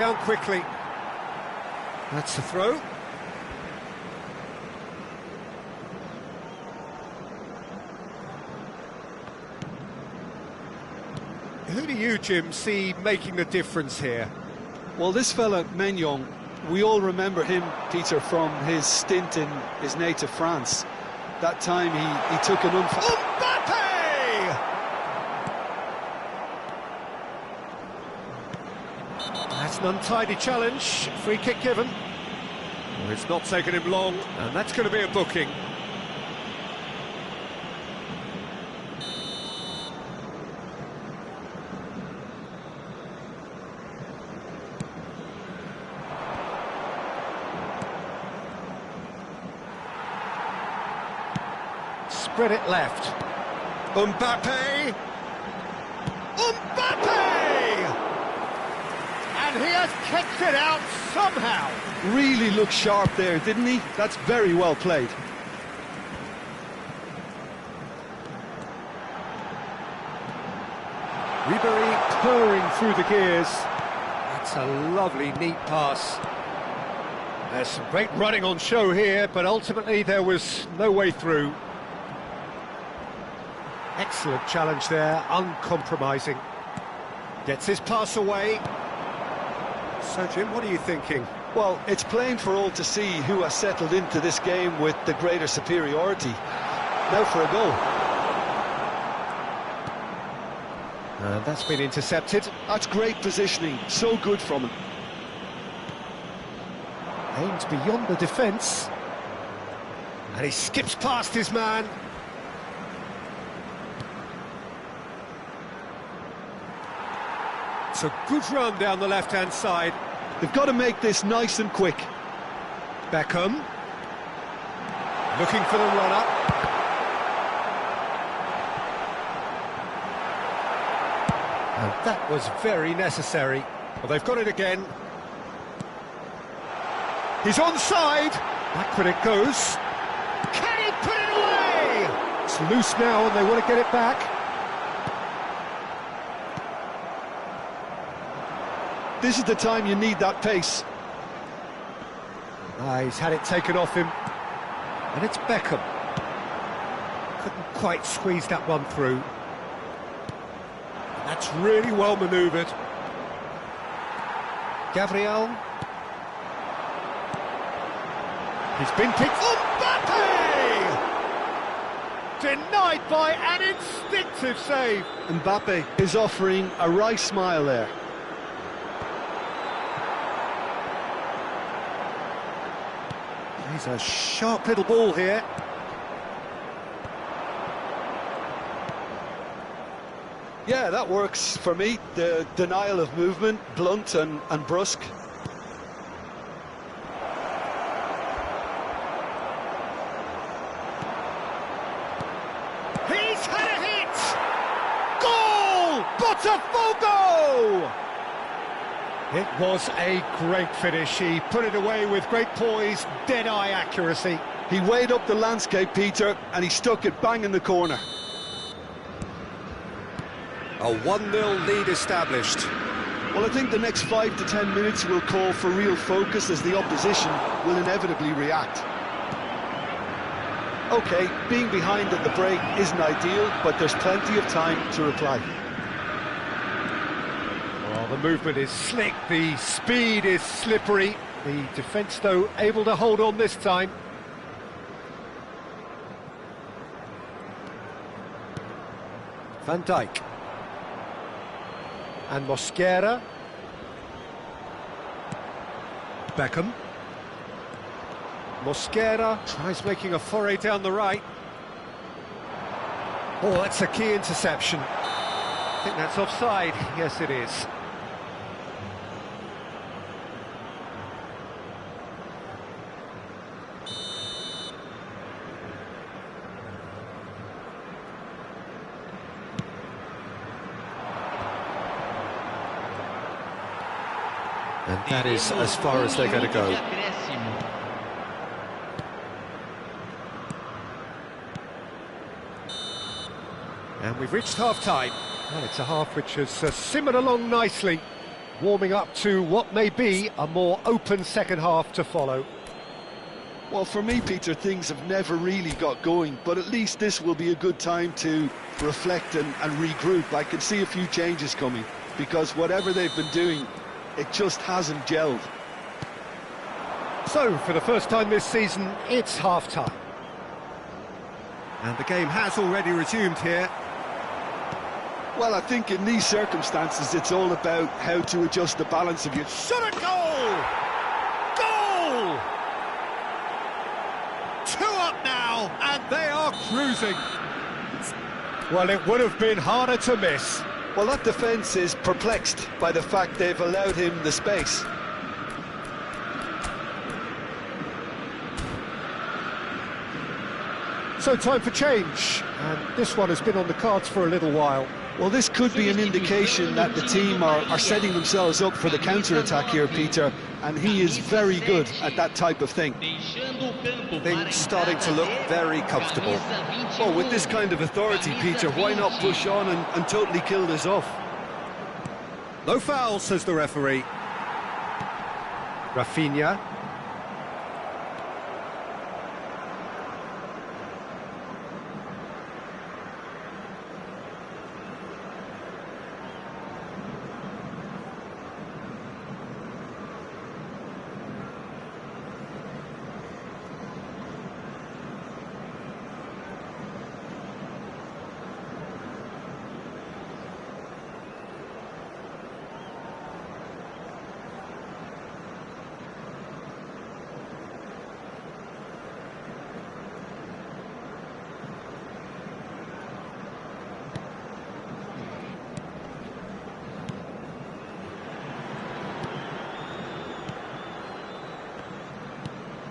Down quickly. That's the throw. Who do you, Jim, see making the difference here? Well, this fella, Maignan, we all remember him, Peter, from his stint in his native France. That time he took an Mbappe! That's an untidy challenge. Free kick given. Well, it's not taken him long, and that's going to be a booking. Spread it left. Mbappe! Mbappe! And he has kicked it out somehow. really looked sharp there, didn't he? That's very well played. Ribéry purring through the gears. That's a lovely, neat pass. There's some great running on show here, but ultimately there was no way through. Excellent challenge there, uncompromising. Gets his pass away. So, Jim, what are you thinking? Well, it's plain for all to see who has settled into this game with the greater superiority. Now for a goal. And that's been intercepted. That's great positioning, so good from him. Aims beyond the defence. And he skips past his man. It's a good run down the left-hand side. They've got to make this nice and quick. Beckham. Looking for the run-up. And that was very necessary. Well, they've got it again. He's onside. Backward it goes. Can he put it away? It's loose now and they want to get it back. This is the time you need that pace. He's had it taken off him. And it's Beckham. Couldn't quite squeeze that one through. And that's really well manoeuvred. Gabriel. He's been picked. Mbappe! Denied by an instinctive save. Mbappe is offering a wry smile there. He's a sharp little ball here. Yeah, that works for me. The denial of movement, blunt and brusque. He's had a hit! Goal! Botafogo! It was a great finish. He put it away with great poise, dead-eye accuracy. He weighed up the landscape, Peter, and he stuck it bang in the corner. A 1-0 lead established. Well, I think the next 5 to 10 minutes will call for real focus as the opposition will inevitably react. OK, being behind at the break isn't ideal, but there's plenty of time to reply. Well, the movement is slick, the speed is slippery. The defence, though, able to hold on this time. Van Dijk. And Mosquera. Beckham. Mosquera tries making a foray down the right. Oh, that's a key interception. I think that's offside. Yes, it is. And that is as far as they're going to go. And we've reached half-time. Well, it's a half which has simmered along nicely. warming up to what may be a more open second half to follow. Well, for me, Peter, things have never really got going, but at least this will be a good time to reflect and regroup. I can see a few changes coming, because whatever they've been doing, it just hasn't gelled. So, for the first time this season, it's half-time. And the game has already resumed here. Well, I think in these circumstances, it's all about how to adjust the balance of your... Shot a goal! Goal! 2 up now, and they are cruising. Well, it would have been harder to miss. Well, that defence is perplexed by the fact they've allowed him the space. So time for change, and this one has been on the cards for a little while. Well, this could be an indication that the team are setting themselves up for the counter-attack here, Peter, and he is very good at that type of thing. Things starting to look very comfortable. Well, with this kind of authority, Peter, why not push on and totally kill this off? No foul, says the referee. Rafinha.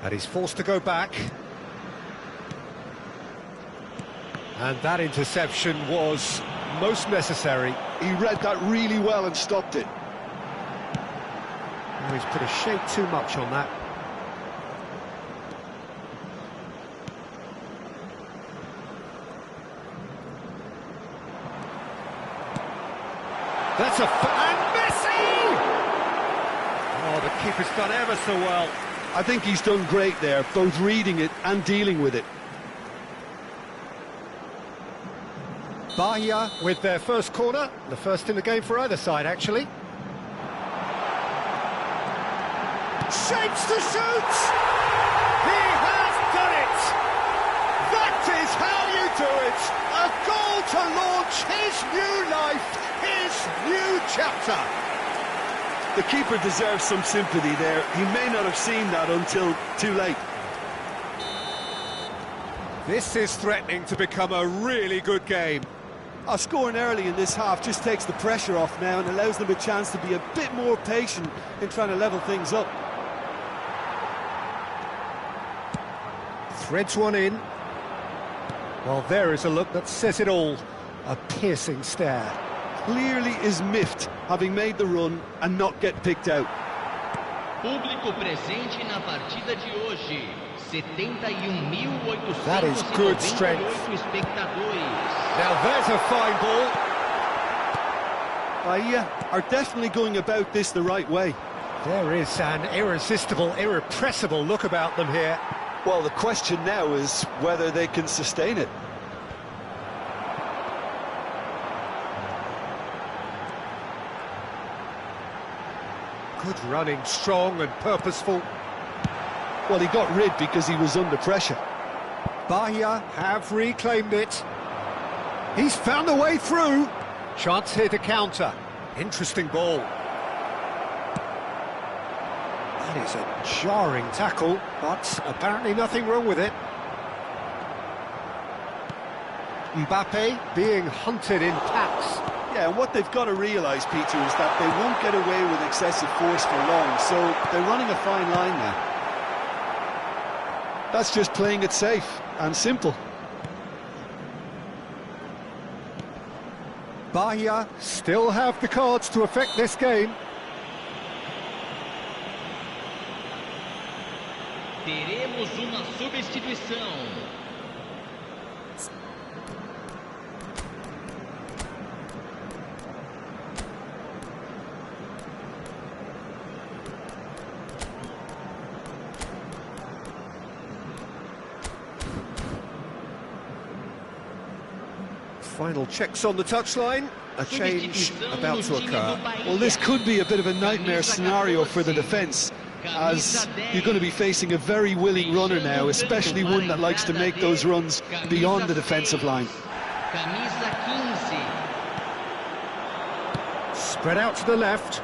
And he's forced to go back. And that interception was most necessary. He read that really well and stopped it. Oh, he's put a shade too much on that. That's and Messi! Oh, the keeper's done ever so well. I think he's done great there, both reading it and dealing with it. Bahia with their first corner, the first in the game for either side, actually. Shapes to shoot! He has done it! That is how you do it! A goal to launch his new life, his new chapter! The keeper deserves some sympathy there. He may not have seen that until too late. This is threatening to become a really good game. Scoring early in this half just takes the pressure off now and allows them a chance to be a bit more patient in trying to level things up. Threads one in. Well, there is a look that says it all. A piercing stare. Clearly is miffed, having made the run and not get picked out. Público presente na partida de hoje. 71.858 That is good strength. espectadores. Now there's a fine ball. Bahia are definitely going about this the right way. There is an irresistible, irrepressible look about them here. Well, the question now is whether they can sustain it. Good running, strong and purposeful. Well, he got rid because he was under pressure. Bahia have reclaimed it. He's found a way through. Chance here to counter. Interesting ball. That is a jarring tackle, but apparently nothing wrong with it. Mbappe being hunted in packs. Yeah, and what they've got to realise, Peter, is that they won't get away with excessive force for long, so they're running a fine line now. That's just playing it safe and simple. Bahia still have the cards to affect this game. Teremos uma substituição. Final checks on the touchline. A change about to occur. Well, this could be a bit of a nightmare scenario for the defence, as you're going to be facing a very willing runner now, especially one that likes to make those runs beyond the defensive line. Spread out to the left.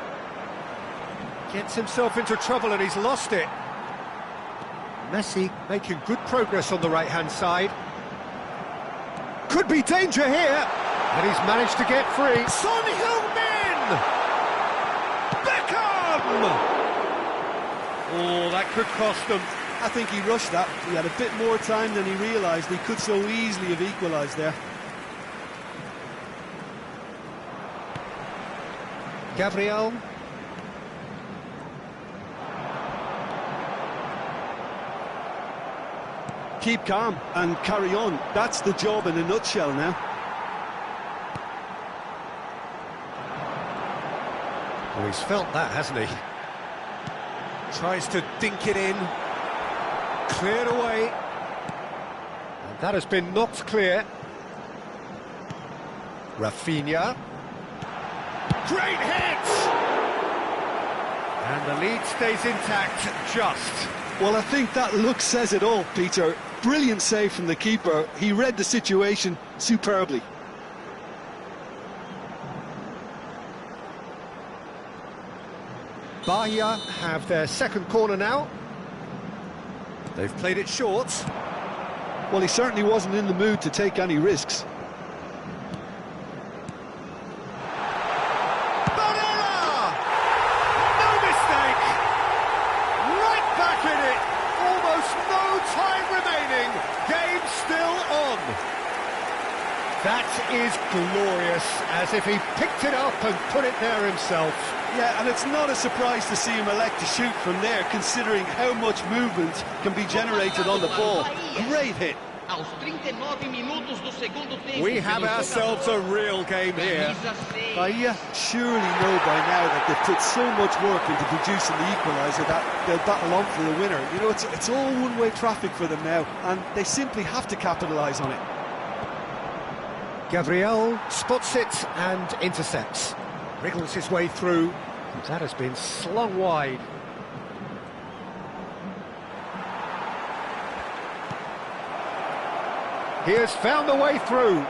Gets himself into trouble and he's lost it. Messi making good progress on the right-hand side. Could be danger here. And he's managed to get free. Son Heung-min! Beckham! Oh, that could cost them. I think he rushed that. He had a bit more time than he realised. He could so easily have equalised there. Gabriel. Keep calm and carry on. That's the job in a nutshell now. Oh, he's felt that, hasn't he? Tries to dink it in. Cleared away. And that has been knocked clear. Rafinha. Great hit! And the lead stays intact, just. Well, I think that look says it all, Peter. Brilliant save from the keeper. He read the situation superbly. Bahia have their second corner now. They've played it short. Well, he certainly wasn't in the mood to take any risks. That is glorious, as if he picked it up and put it there himself. Yeah, and it's not a surprise to see him elect to shoot from there, considering how much movement can be generated on the ball. Great hit. We have ourselves a real game here. Bahia surely know by now that they've put so much work into producing the equaliser that they'll battle on for the winner. You know, it's all one-way traffic for them now, and they simply have to capitalise on it. Gabriel spots it and intercepts. Wriggles his way through. That has been slung wide. He has found the way through.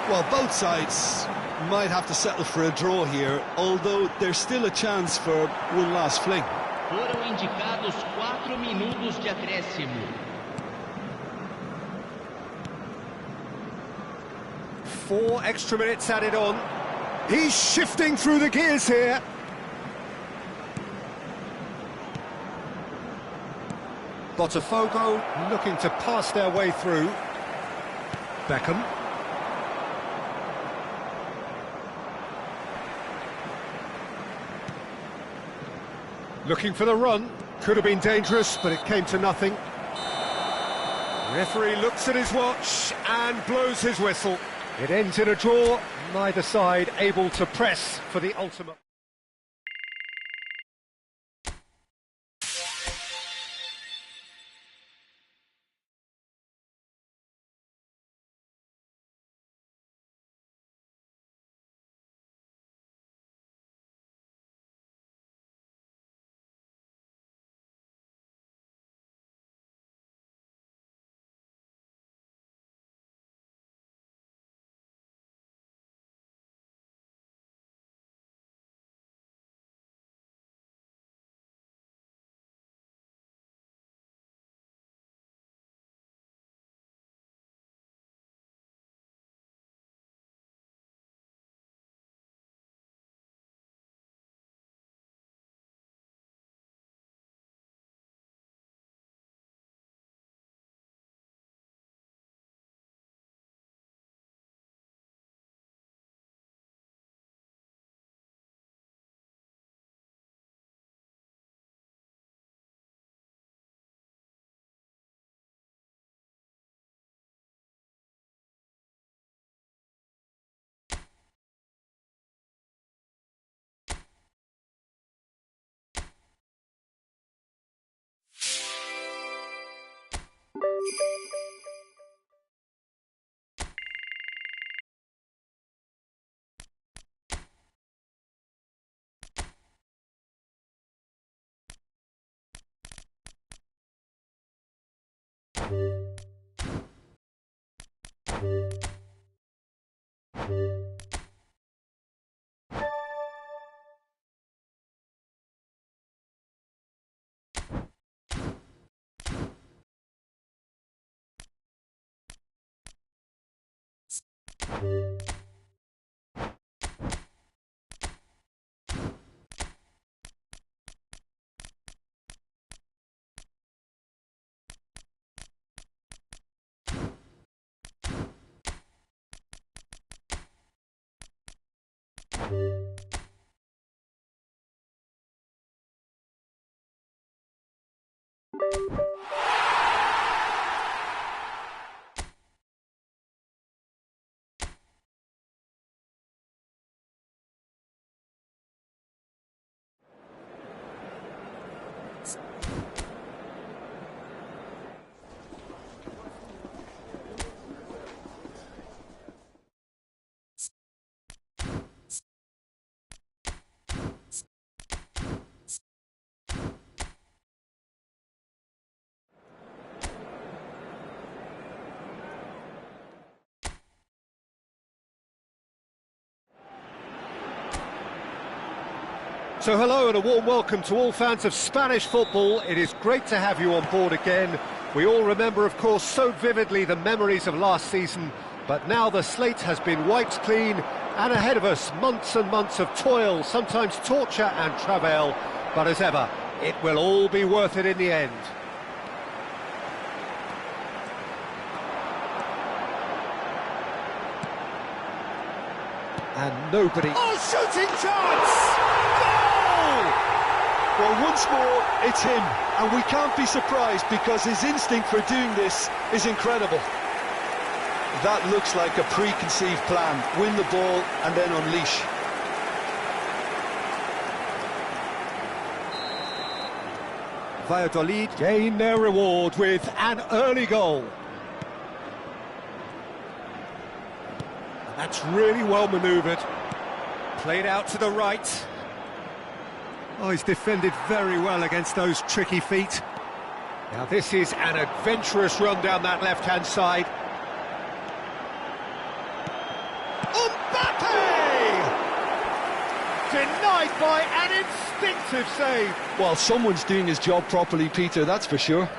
Well, both sides might have to settle for a draw here, although there's still a chance for one last fling. Foram indicados 4 minutos de acréscimo. 4 extra minutes added on. He's shifting through the gears here. Botafogo looking to pass their way through. Beckham. Looking for the run. Could have been dangerous, but it came to nothing. Referee looks at his watch and blows his whistle. It ends in a draw, neither side able to press for the ultimate. So hello and a warm welcome to all fans of Spanish football. It is great to have you on board again. We all remember, of course, so vividly the memories of last season, but now the slate has been wiped clean, and ahead of us, months and months of toil, sometimes torture and travail, but as ever, it will all be worth it in the end. And nobody... Oh, shooting chance! Well, once more, it's him, and we can't be surprised because his instinct for doing this is incredible. That looks like a preconceived plan. Win the ball and then unleash. Valladolid gain their reward with an early goal. That's really well manoeuvred. Played out to the right. Oh, he's defended very well against those tricky feet. Now this is an adventurous run down that left-hand side. Mbappe! Denied by an instinctive save. Well, someone's doing his job properly, Peter, that's for sure.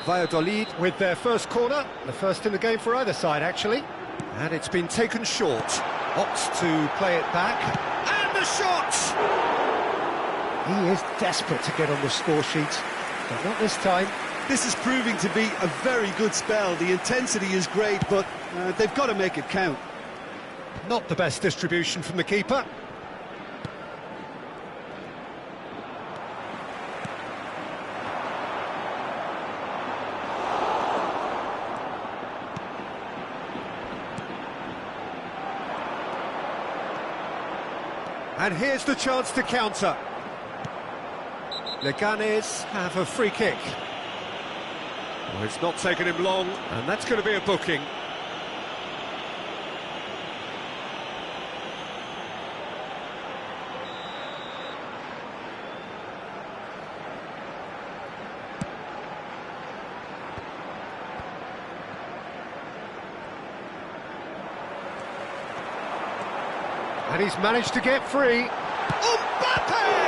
Valladolid with their first corner, the first in the game for either side, actually. And it's been taken short. Opts to play it back. And the shot! He is desperate to get on the score sheet, but not this time. This is proving to be a very good spell. The intensity is great, but they've got to make it count. Not the best distribution from the keeper. And here's the chance to counter. Leganes have a free kick. Well, it's not taken him long, and that's going to be a booking. And he's managed to get free. Mbappe!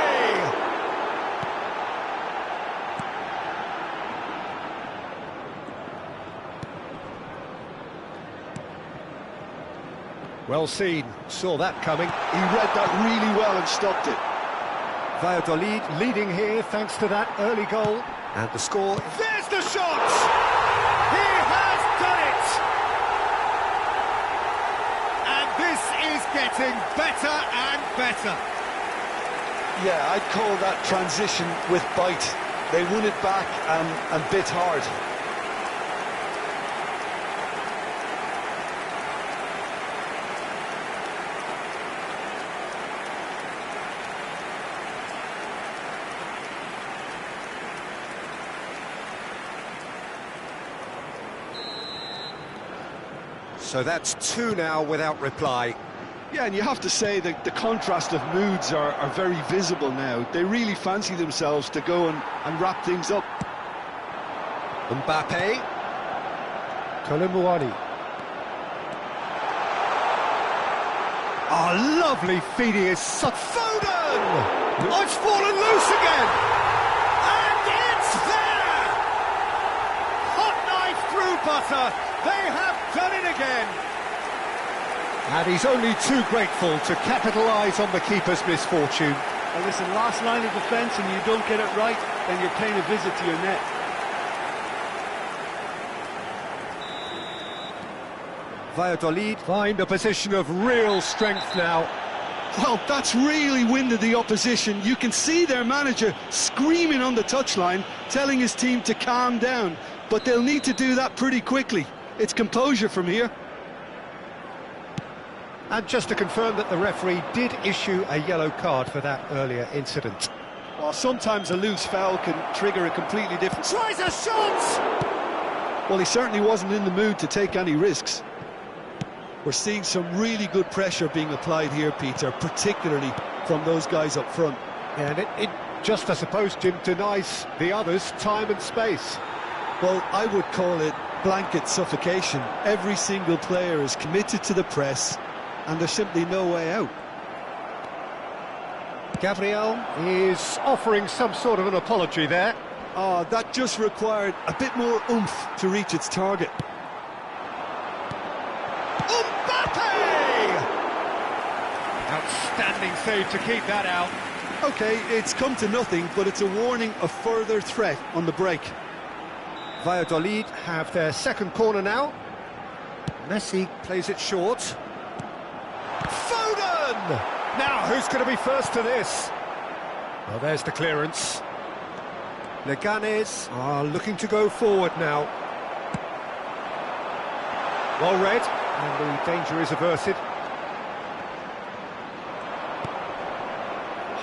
Well seen, saw that coming. He read that really well and stopped it. Valladolid leading here thanks to that early goal. And the score... There's the shot! He has done it! And this is getting better and better. Yeah, I'd call that transition with bite. They won it back and bit hard. So that's two now without reply. Yeah, and you have to say that the contrast of moods are very visible now. They really fancy themselves to go and wrap things up. Mbappe. Colomboani. Oh, lovely feeding his son. Foden! Oh, it's fallen loose again! And it's there! Hot knife through butter. They have done it again. And he's only too grateful to capitalise on the keeper's misfortune. Well, listen, last line of defence and you don't get it right, then you're paying a visit to your net. Valladolid find a position of real strength now. Well, that's really winded the opposition. You can see their manager screaming on the touchline, telling his team to calm down. But they'll need to do that pretty quickly. It's composure from here. And just to confirm that the referee did issue a yellow card for that earlier incident. Well, sometimes a loose foul can trigger a completely different... Tries a shot! Well, he certainly wasn't in the mood to take any risks. We're seeing some really good pressure being applied here, Peter, particularly from those guys up front. Yeah, and it just, I suppose, Jim, denies the others time and space. Well, I would call it blanket suffocation. Every single player is committed to the press, and there's simply no way out. Gabriel is offering some sort of an apology there. Oh, that just required a bit more oomph to reach its target. Outstanding save to keep that out. OK, it's come to nothing, but it's a warning of further threat on the break. Valladolid have their second corner now. Messi plays it short. Foden! Now, who's going to be first to this? Well, there's the clearance. Leganes are looking to go forward now. Well read, and the danger is averted.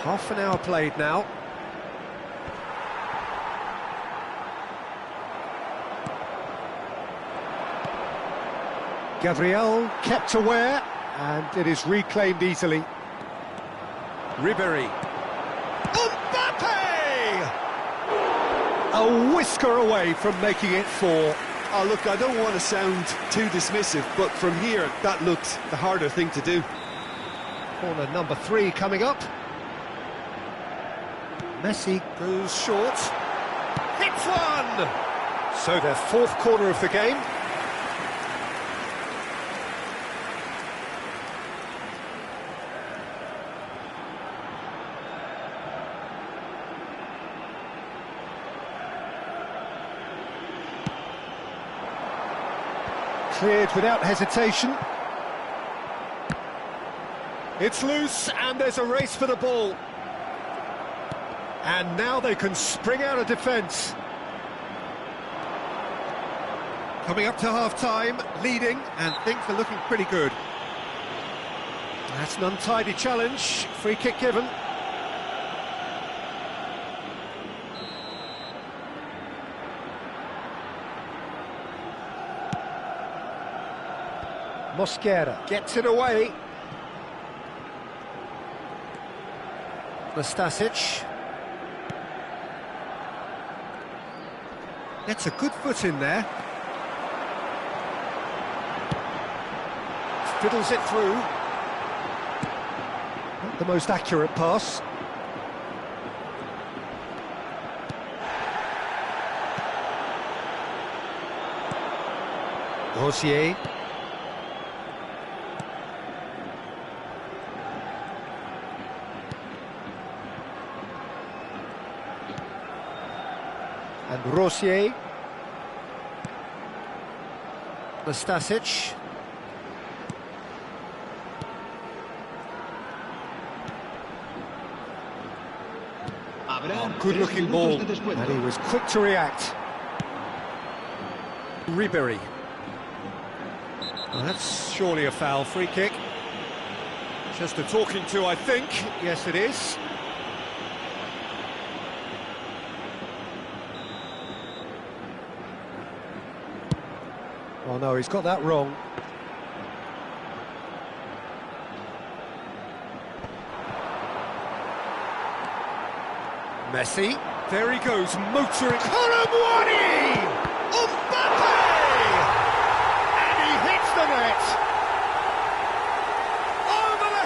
Half an hour played now. Gabriel kept aware, and it is reclaimed easily. Ribéry. Mbappe! A whisker away from making it 4. Oh, look, I don't want to sound too dismissive, but from here, that looked the harder thing to do. Corner number 3 coming up. Messi goes short. Hits one! So their 4th corner of the game. Cleared without hesitation. It's loose, and there's a race for the ball. And now they can spring out of defence. Coming up to half-time, leading, and things are looking pretty good. That's an untidy challenge. Free kick given. Mosquera gets it away. Nastasic. Gets a good foot in there. Fiddles it through. Not the most accurate pass. Rosier. And Rosier. Nastasic. Good-looking ball, and he was quick to react. Ribéry. Well, that's surely a foul. Free kick. Just a talking to, I think. Yes, it is. Oh no, he's got that wrong. Messi, there he goes, motoring. Colomwani! Mbappe! And he hits the net! Over the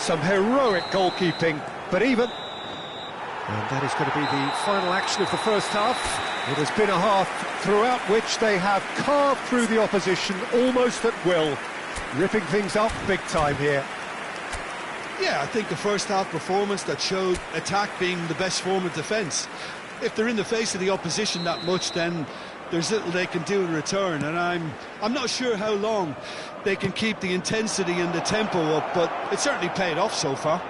some heroic goalkeeping, but even. And that is going to be the final action of the first half. It has been a half throughout which they have carved through the opposition almost at will, ripping things up big time here. Yeah, I think the first half performance that showed attack being the best form of defence. If they're in the face of the opposition that much, then there's little they can do in return, and I'm not sure how long they can keep the intensity and the tempo up, but it certainly paid off so far.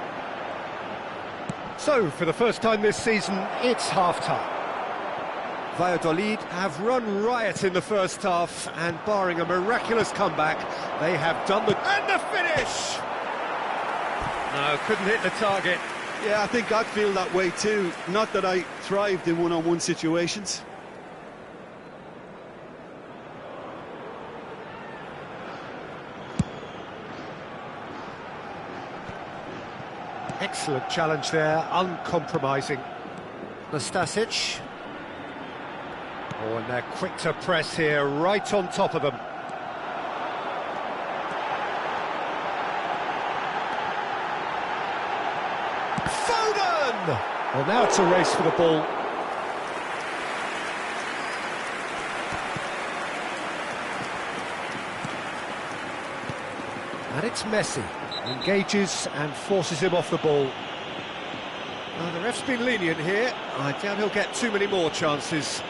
So, for the first time this season, it's half-time. Valladolid have run riot in the first half, and barring a miraculous comeback, they have done the... And the finish! No, couldn't hit the target. Yeah, I think I'd feel that way too. Not that I thrived in one-on-one situations. Excellent challenge there, uncompromising. Nastasic. Oh, and they're quick to press here, right on top of them. Foden! Well, now it's a race for the ball. And it's Messi. Engages and forces him off the ball. Now, the ref's been lenient here. I doubt he'll get too many more chances.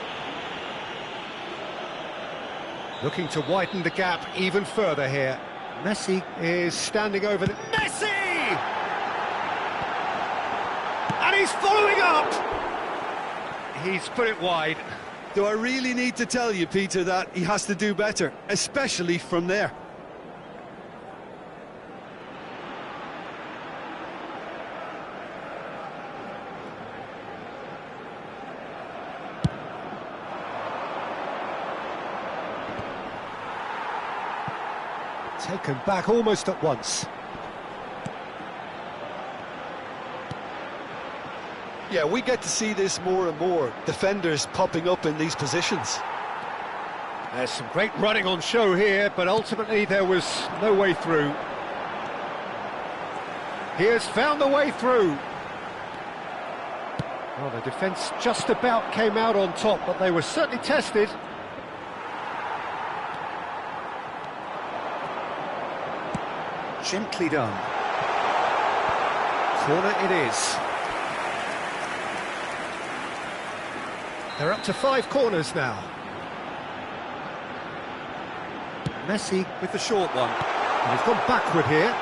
Looking to widen the gap even further here. Messi is standing over the... Messi! And he's following up! He's put it wide. Do I really need to tell you, Peter, that he has to do better, especially from there? Taken back almost at once. Yeah, we get to see this more and more. Defenders popping up in these positions. There's some great running on show here, but ultimately there was no way through. He has found the way through. Well, the defence just about came out on top, but they were certainly tested. Gently done. Corner it is. They're up to 5 corners now. Messi with the short one. And he's gone backward here.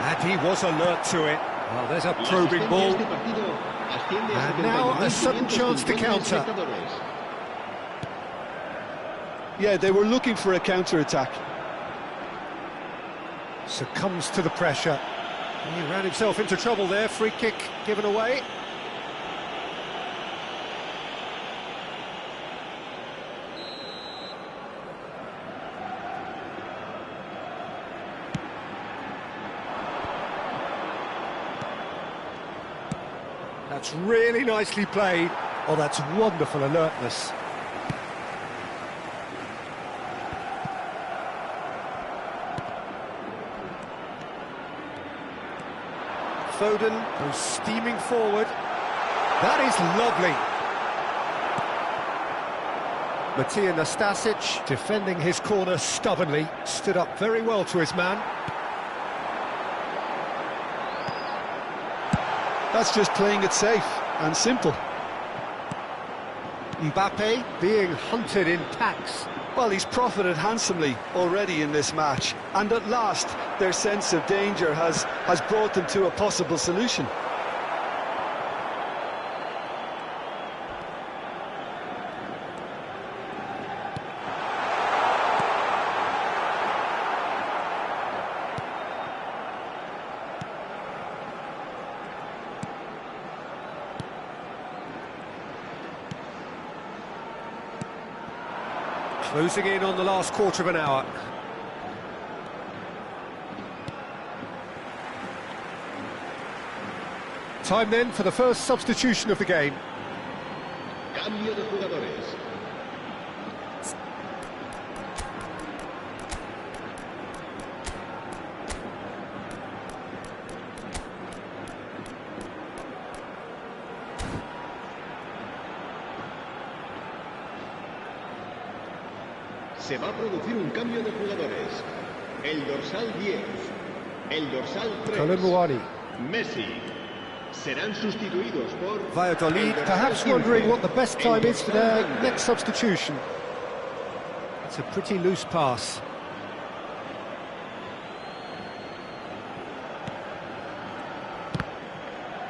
And he was alert to it. Well, there's a probing ball. And now a sudden chance to counter. Yeah, they were looking for a counter-attack. Succumbs to the pressure. He ran himself into trouble there. Free kick given away. That's really nicely played. Oh, that's wonderful alertness. Foden goes steaming forward. That is lovely. Matija Nastasic, defending his corner stubbornly, stood up very well to his man. That's just playing it safe and simple. Mbappe being hunted in packs. Well, he's profited handsomely already in this match, and at last their sense of danger has brought them to a possible solution. Closing in on the last quarter of an hour. Time then for the first substitution of the game. Cambio de jugadores. Se va a producir un cambio de jugadores. El dorsal 10, el dorsal 3, Colomboani. Messi. Serán sustituidos por... Valladolid, perhaps wondering what the best time is for their next substitution. It's a pretty loose pass.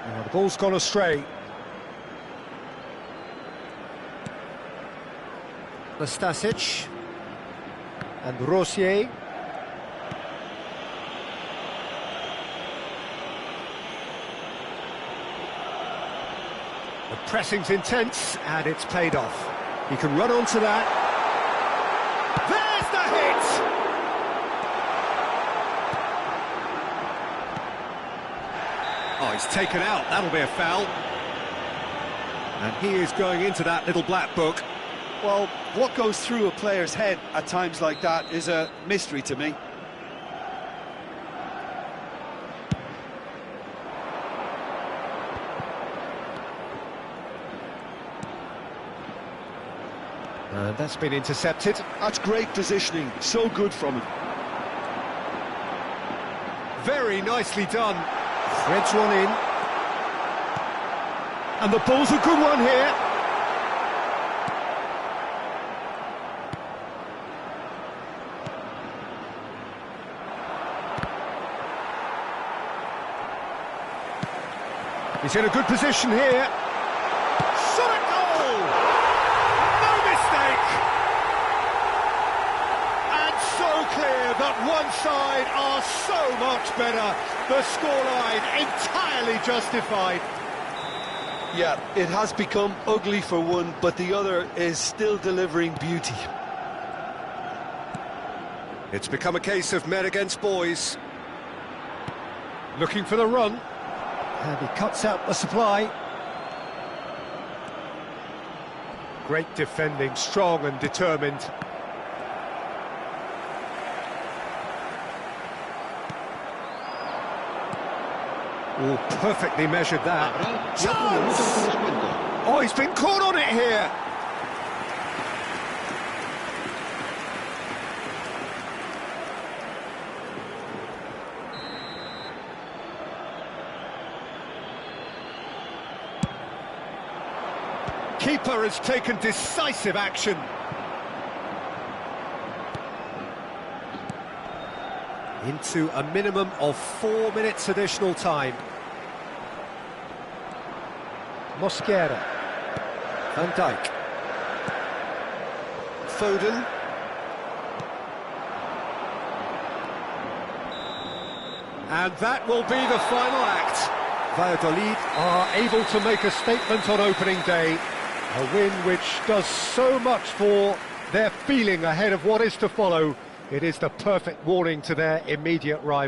Oh, the ball's gone astray. Nastasic and Rosier. The pressing's intense and it's paid off. He can run onto that. There's the hit! Oh, he's taken out. That'll be a foul. And he is going into that little black book. Well, what goes through a player's head at times like that is a mystery to me. And that's been intercepted. That's great positioning, so good from him. Very nicely done. Threads one in. And the ball's a good one here. He's in a good position here. Shot at goal! No mistake! And so clear that one side are so much better. The scoreline entirely justified. Yeah, it has become ugly for one, but the other is still delivering beauty. It's become a case of men against boys. Looking for the run. And he cuts out the supply. Great defending, strong and determined. Oh, perfectly measured that. Chance! Oh, he's been caught on it here. Keeper has taken decisive action. Into a minimum of 4 minutes additional time. Mosquera. Van Dijk. Foden. And that will be the final act. Valladolid are able to make a statement on opening day. A win which does so much for their feeling ahead of what is to follow. It is the perfect warning to their immediate rival.